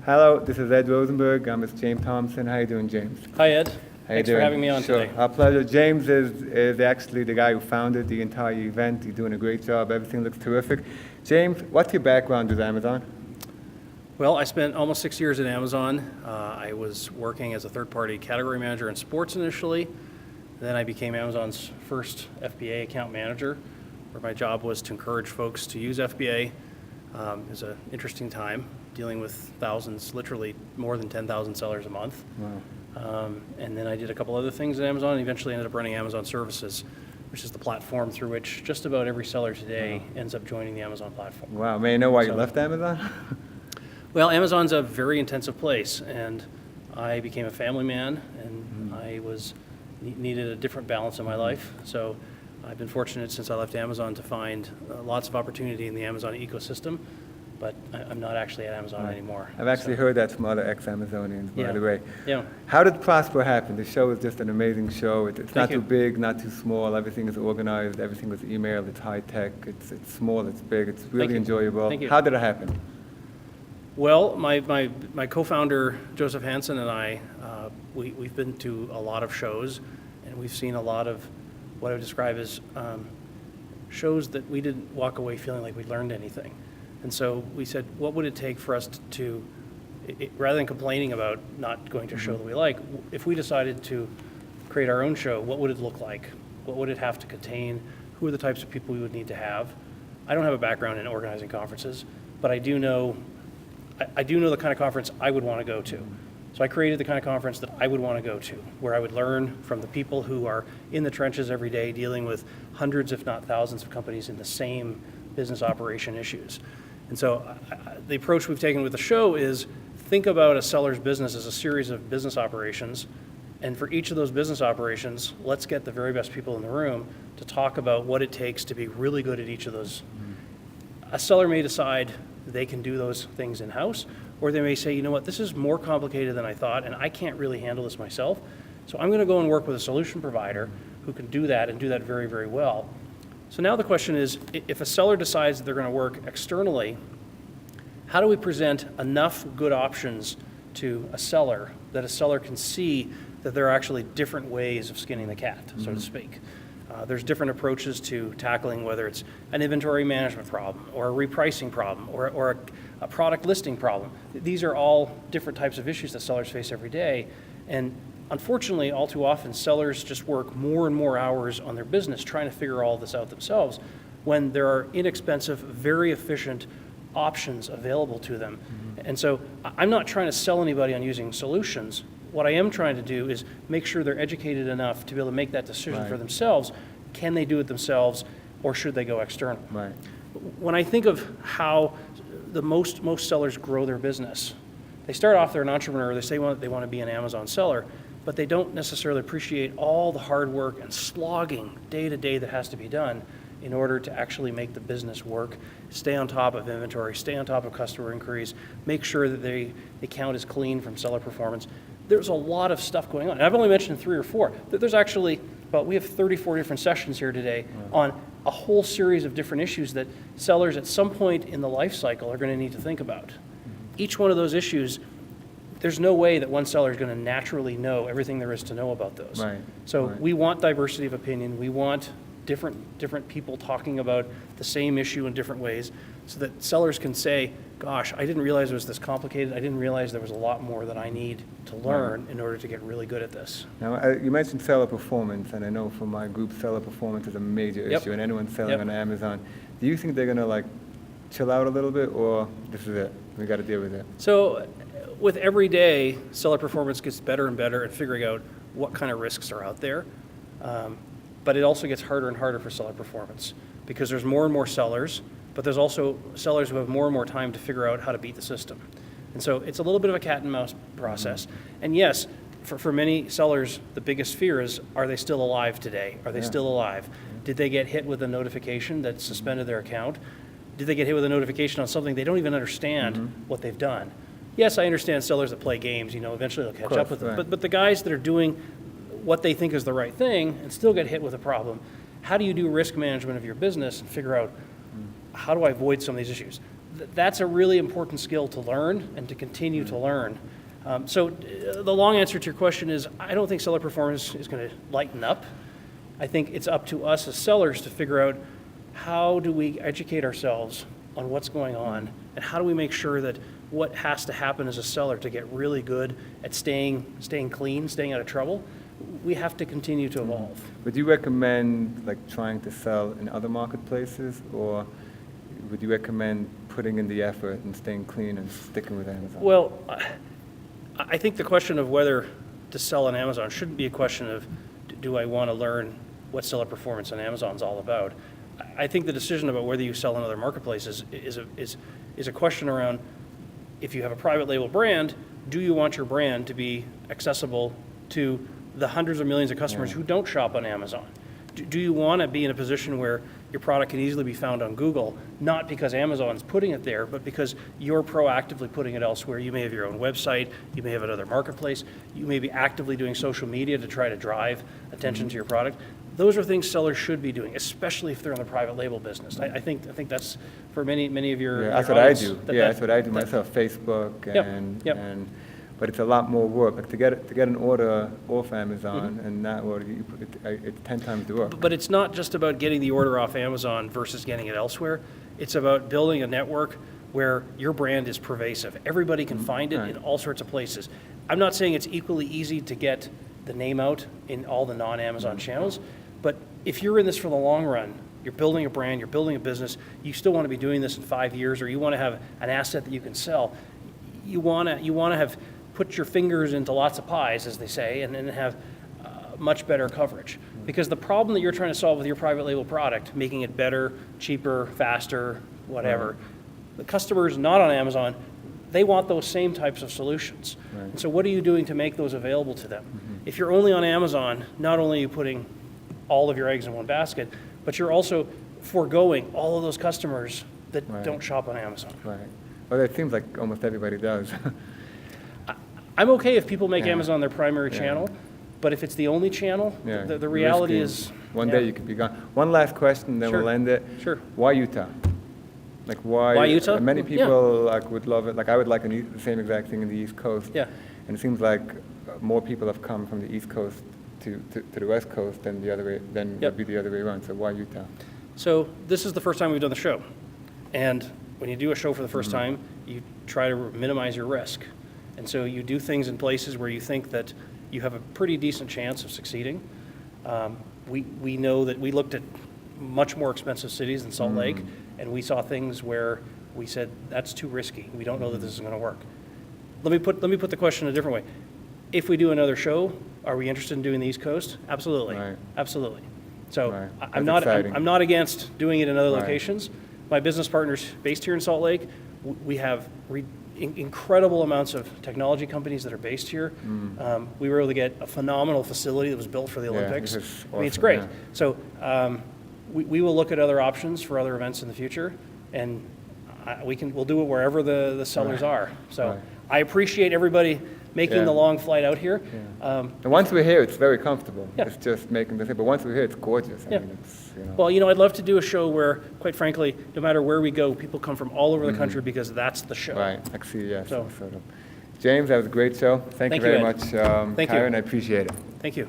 Hello, this is Ed Rosenberg. I'm with James Thompson. How you doing, James? Hi, Ed. How Thanks you for doing? having me on Sure. today. Our pleasure. James is actually the guy who founded the entire event. He's doing a great job. Everything looks terrific. James, what's your background with Amazon? Well, I spent almost 6 years at Amazon. I was working as a third-party category manager in sports initially. Then I became Amazon's first FBA account manager, where my job was to encourage folks to use FBA. It was an interesting time, dealing with thousands, literally more than 10,000 sellers a month. Wow. And then I did a couple other things at Amazon and eventually ended up running Amazon Services, which is the platform through which just about every seller today ends up joining the Amazon platform. Wow. May I know why you left Amazon? Well, Amazon's a very intensive place, and I became a family man, and I needed a different balance in my life. So I've been fortunate since I left Amazon to find lots of opportunity in the Amazon ecosystem, but I'm not actually at Amazon anymore. I've actually heard that from other ex-Amazonians, by the way. Yeah. How did Prosper happen? The show is just an amazing show. It's Thank not you. too big, not too small. Everything is organized. Everything is email. It's high tech. It's small. It's big. It's really you. enjoyable. Thank you. How did it happen? Well, my co-founder, Joseph Hansen, and I, we've been to a lot of shows, and we've seen a lot of what I would describe as shows that we didn't walk away feeling like we'd learned anything. And so we said, what would it take for us rather than complaining about not going to a show that we like, if we decided to create our own show, what would it look like? What would it have to contain? Who are the types of people we would need to have? I don't have a background in organizing conferences, but I do know the kind of conference I would want to go to. So I created the kind of conference that I would want to go to, where I would learn from the people who are in the trenches every day dealing with hundreds, if not thousands, of companies in the same business operation issues. And so the approach we've taken with the show is think about a seller's business as a series of business operations. And for each of those business operations, let's get the very best people in the room to talk about what it takes to be really good at each of those. A seller may decide they can do those things in-house, or they may say, you know what, this is more complicated than I thought, and I can't really handle this myself. So I'm going to go and work with a solution provider who can do that and do that very, very well. So now the question is, if a seller decides that they're going to work externally, how do we present enough good options to a seller that a seller can see that there are actually different ways of skinning the cat, so to speak? There's different approaches to tackling whether it's an inventory management problem or a repricing problem or a product listing problem. These are all different types of issues that sellers face every day. And unfortunately, all too often, sellers just work more and more hours on their business trying to figure all this out themselves when there are inexpensive, very efficient options available to them. And so I'm not trying to sell anybody on using solutions. What I am trying to do is make sure they're educated enough to be able to make that decision for themselves. Can they do it themselves, or should they go external? Right. When I think of how the most sellers grow their business, they start off, they're an entrepreneur, they say they want to be an Amazon seller, but they don't necessarily appreciate all the hard work and slogging day to day that has to be done in order to actually make the business work, stay on top of inventory, stay on top of customer inquiries, make sure that the account is clean from seller performance. There's a lot of stuff going on. And I've only mentioned 3 or 4. There's actually, we have 34 different sessions here today on a whole series of different issues that sellers at some point in the life cycle are going to need to think about. Each one of those issues, there's no way that one seller is going to naturally know everything there is to know about those. Right. So we want diversity of opinion. We want different people talking about the same issue in different ways so that sellers can say, gosh, I didn't realize it was this complicated. I didn't realize there was a lot more that I need to learn in order to get really good at this. Now, you mentioned seller performance, and I know for my group, seller performance is a major issue, and anyone selling on Amazon. Do you think they're going to chill out a little bit, or this is it? We got to deal with it. So with every day, seller performance gets better and better at figuring out what kind of risks are out there. But it also gets harder and harder for seller performance because there's more and more sellers, but there's also sellers who have more and more time to figure out how to beat the system. And so it's a little bit of a cat and mouse process. And yes, for many sellers, the biggest fear is, are they still alive today? Are they still alive? Did they get hit with a notification that suspended their account? Did they get hit with a notification on something they don't even understand what they've done? Yes, I understand sellers that play games, eventually they'll catch up with them. But the guys that are doing what they think is the right thing and still get hit with a problem, how do you do risk management of your business and figure out how do I avoid some of these issues? that's a really important skill to learn and to continue to learn. So the long answer to your question is, I don't think seller performance is going to lighten up. I think it's up to us as sellers to figure out how do we educate ourselves on what's going on, and how do we make sure that what has to happen as a seller to get really good at staying clean, staying out of trouble, we have to continue to evolve. Would you recommend like trying to sell in other marketplaces, or would you recommend putting in the effort and staying clean and sticking with Amazon? Well, I think the question of whether to sell on Amazon shouldn't be a question of, do I want to learn what seller performance on Amazon is all about? I think the decision about whether you sell in other marketplaces is a question around, if you have a private label brand, do you want your brand to be accessible to the hundreds of millions of customers who don't shop on Amazon? Do you want to be in a position where your product can easily be found on Google, not because Amazon's putting it there, but because you're proactively putting it elsewhere? You may have your own website, you may have another marketplace, you may be actively doing social media to try to drive attention to your product. Those are things sellers should be doing, especially if they're in the private label business. I think that's for many of your that's your what I audience, do. That's what I do myself. Facebook and but it's a lot more work. Like to get an order off Amazon and that order, it's 10 times the work. But it's not just about getting the order off Amazon versus getting it elsewhere. It's about building a network where your brand is pervasive. Everybody can find it in all sorts of places. I'm not saying it's equally easy to get the name out in all the non-Amazon channels, but if you're in this for the long run, you're building a brand, you're building a business, you still want to be doing this in 5 years, or you want to have an asset that you can sell, you want to have put your fingers into lots of pies, as they say, and then have much better coverage. Because the problem that you're trying to solve with your private label product, making it better, cheaper, faster, whatever, the customers not on Amazon, they want those same types of solutions. And so what are you doing to make those available to them? If you're only on Amazon, not only are you putting all of your eggs in one basket, but you're also foregoing all of those customers that don't shop on Amazon. Right. Well, it seems like almost everybody does. I'm okay if people make Amazon their primary channel, but if it's the only channel, the reality is... One day you could be gone. One last question, then we'll end it. Sure. Why Utah? Like why Utah? Many people like would love it. Like I would like the same exact thing in the East Coast. Yeah. And it seems like more people have come from the East Coast to the West Coast than the other way would be the other way around. So why Utah? So this is the first time we've done the show, and when you do a show for the first time, you try to minimize your risk. And so you do things in places where you think that you have a pretty decent chance of succeeding. We know that we looked at much more expensive cities than Salt Lake, and we saw things where we said, that's too risky. We don't know that this is going to work. Let me put the question a different way. If we do another show, are we interested in doing the East Coast? Absolutely. Absolutely. So I'm not against doing it in other locations. My business partner's based here in Salt Lake. We have incredible amounts of technology companies that are based here. We were able to get a phenomenal facility that was built for the Olympics. Awesome, I mean, it's great. So we will look at other options for other events in the future, and we'll do it wherever the sellers are. So I appreciate everybody making the long flight out here. And once we're here, it's very comfortable. It's just making the thing. But once we're here, it's gorgeous. I mean, it's, Well, I'd love to do a show where, quite frankly, no matter where we go, people come from all over the country because that's the show. Right. Actually, yes. So, James, that was a great show. Thank you very much, Thank you. Kyron. I appreciate it. Thank you.